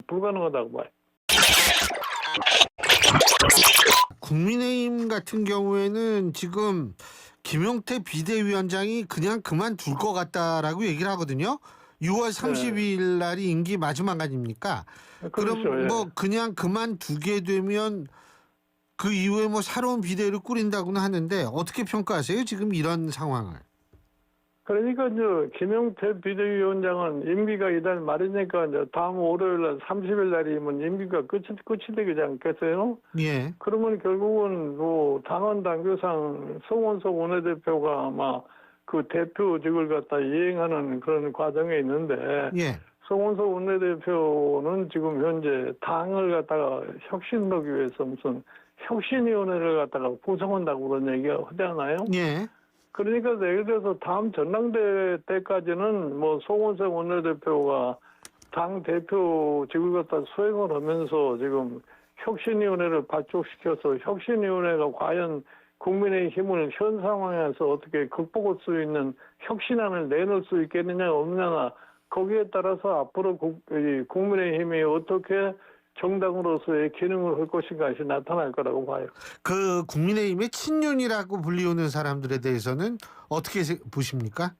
불가능하다고 봐요. 국민의힘 같은 경우에는 지금 김용태 비대위원장이 그냥 그만둘 것 같다라고 얘기를 하거든요. 6월 30일 날이 임기 마지막 아닙니까? 그렇죠. 그럼 예. 뭐 그냥 그만두게 되면 그 이후에 뭐 새로운 비대위를 꾸린다고는 하는데 어떻게 평가하세요? 지금 이런 상황을. 그러니까 김용태 비대위원장은 임기가 이달 말이니까 이제 다음 월요일 날 30일 날이면 임기가 끝이 되지 않겠어요? 예. 그러면 결국은 뭐 당헌 당규상 송원석 원내대표가 아마 그 대표직을 갖다 이행하는 그런 과정에 있는데 예. 송원석 원내대표는 지금 현재 당을 갖다가 혁신하기 위해서 무슨 혁신위원회를 갖다가 구성한다고 그런 얘기가 하잖아요. 예. 그러니까 예를 들어서 다음 전당대회 때까지는 뭐 송원석 원내대표가 당 대표직을 갖다 수행을 하면서 지금 혁신위원회를 발족시켜서 혁신위원회가 과연 국민의 힘을 현 상황에서 어떻게 극복할 수 있는 혁신안을 내놓을 수 있겠느냐 없느냐 거기에 따라서 앞으로 국민의힘이 어떻게 정당으로서의 기능을 할 것인가가 나타날 거라고 봐요. 그 국민의힘의 친윤이라고 불리우는 사람들에 대해서는 어떻게 보십니까?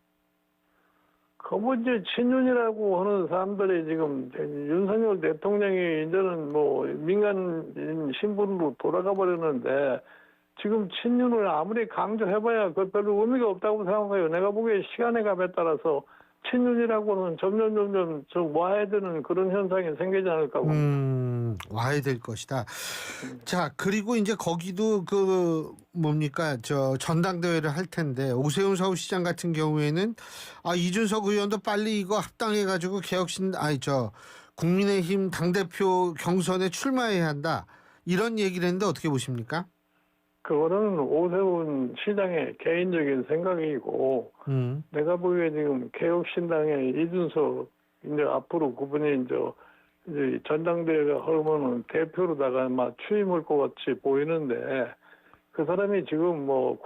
그 이제 친윤이라고 하는 사람들이 지금 윤석열 대통령이 이제는 뭐 민간인 신분으로 돌아가 버렸는데 지금 친윤을 아무리 강조해봐야 그 별로 의미가 없다고 생각해요. 내가 보기에 시간의 값에 따라서 친윤이라고는 점점 좀 와야 되는 그런 현상이 생기지 않을까 봅니다. 와야 될 것이다. 자, 그리고 이제 거기도 그 뭡니까 저 전당대회를 할 텐데 오세훈 서울시장 같은 경우에는 이준석 의원도 빨리 이거 합당해가지고 국민의힘 당대표 경선에 출마해야 한다 이런 얘기를 했는데 어떻게 보십니까? 그거는 오세훈 시장의 개인적인 생각이고 내가 보기에 지금 개혁신당의 이준석 이제 앞으로 그분이 이제 전당대회가 하면은 대표로다가 막 취임할 것 같이 보이는데 그 사람이 지금 뭐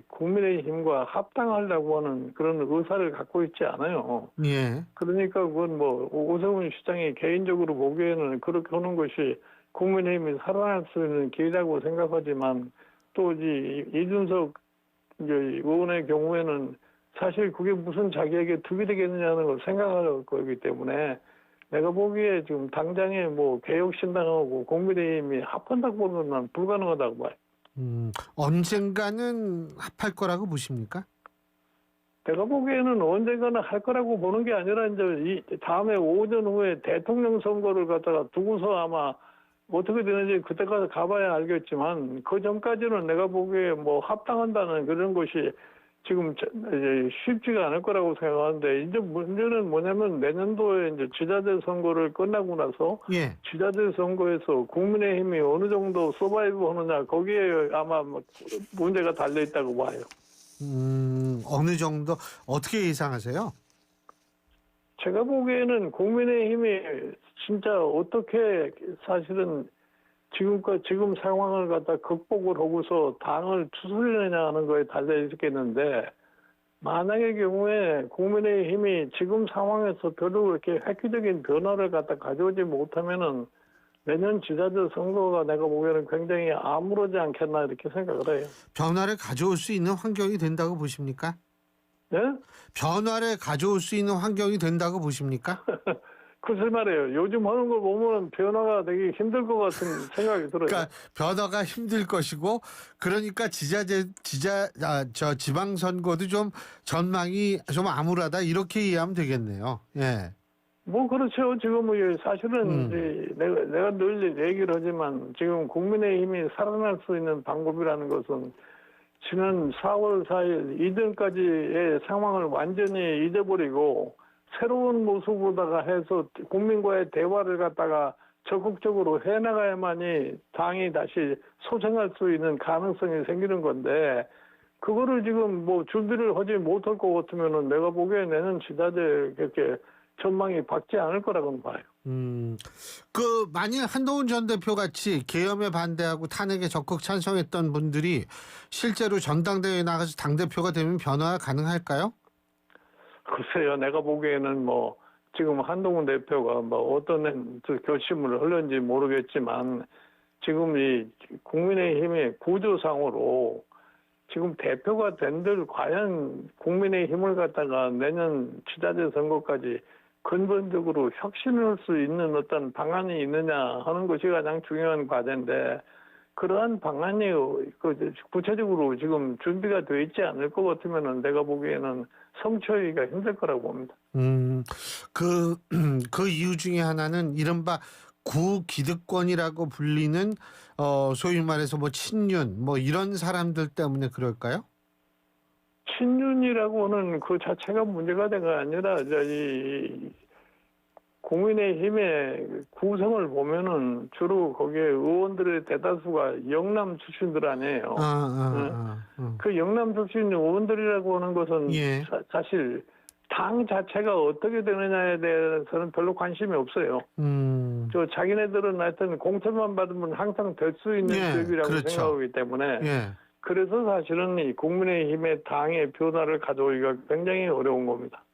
국민의힘과 합당하려고 하는 그런 의사를 갖고 있지 않아요. 예. 그러니까 그건 뭐 오세훈 시장이 개인적으로 보기에는 그렇게 하는 것이 국민의힘이 살아날 수 있는 길이라고 생각하지만 또 이준석 의원의 경우에는 사실 그게 무슨 자기에게 득이 되겠느냐는 걸 생각할 거기 때문에 내가 보기에 지금 당장에 뭐 개혁신당하고 국민의힘이 합한다고 보면 난 불가능하다고 봐요. 언젠가는 합할 거라고 보십니까? 내가 보기에는 언젠가는 할 거라고 보는 게 아니라 이제 이 다음에 오전 후에 대통령 선거를 갖다가 두고서 아마 어떻게 되는지 그때까지 가봐야 알겠지만 그 전까지는 내가 보기에 뭐 합당한다는 그런 것이 지금 이제 쉽지가 않을 거라고 생각하는데 이제 문제는 뭐냐면 내년도에 이제 지자체 선거를 끝나고 나서 예. 지자체 선거에서 국민의힘이 어느 정도 서바이브 하느냐 거기에 아마 문제가 달려 있다고 봐요. 어느 정도 어떻게 예상하세요? 제가 보기에는 국민의힘이 진짜 어떻게 사실은 지금 상황을 갖다 극복을 하고서 당을 추스리느냐 하는 거에 달려 있겠는데 만약의 경우에 국민의힘이 지금 상황에서 별로 그렇게 획기적인 변화를 갖다 가져오지 못하면은 내년 지자체 선거가 내가 보기에는 굉장히 아무렇지 않겠나 이렇게 생각을 해요. 변화를 가져올 수 있는 환경이 된다고 보십니까? 네? 변화를 가져올 수 있는 환경이 된다고 보십니까? 글쎄 말이에요. 요즘 하는 걸 보면 변화가 되게 힘들 것 같은 생각이 들어요. 그러니까 변화가 힘들 것이고 그러니까 지방선거도 좀 전망이 좀 암울하다 이렇게 이해하면 되겠네요. 예. 뭐 그렇죠. 지금 뭐 사실은 내가 늘 얘기를 하지만 지금 국민의힘이 살아날 수 있는 방법이라는 것은 지난 4월 4일 이전까지의 상황을 완전히 잊어버리고 새로운 모습으로다가 해서 국민과의 대화를 갖다가 적극적으로 해나가야만이 당이 다시 소생할 수 있는 가능성이 생기는 건데 그거를 지금 뭐 준비를 하지 못할 것 같으면은 내가 보기에 내년 지자체 그렇게 전망이 밝지 않을 거라고는 봐요. 만일 한동훈 전 대표 같이 계엄에 반대하고 탄핵에 적극 찬성했던 분들이 실제로 전당대회에 나가서 당대표가 되면 변화가 가능할까요? 글쎄요, 내가 보기에는 뭐 지금 한동훈 대표가 뭐 어떤 결심을 하는지 모르겠지만 지금 이 국민의힘의 구조상으로 지금 대표가 된들 과연 국민의힘을 갖다가 내년 지자체 선거까지 근본적으로 혁신할 수 있는 어떤 방안이 있느냐 하는 것이 가장 중요한 과제인데 그러한 방안이 구체적으로 지금 준비가 돼 있지 않을 것 같으면은 내가 보기에는 성취하기가 힘들 거라고 봅니다. 그 이유 중에 하나는 이른바 구기득권이라고 불리는 소위 말해서 뭐 친윤 뭐 이런 사람들 때문에 그럴까요? 친윤이라고는 그 자체가 문제가 된가 아니라 이 국민의힘의 구성을 보면은 주로 거기에 의원들의 대다수가 영남 출신들 아니에요. 그 영남 출신 의원들이라고 하는 것은 예. 사실 당 자체가 어떻게 되느냐에 대해서는 별로 관심이 없어요. 자기네들은 하여튼 공천만 받으면 항상 될 수 있는 예, 수입이라고 그렇죠. 생각하기 때문에 예. 그래서 사실은 이 국민의힘의 당의 변화를 가져오기가 굉장히 어려운 겁니다.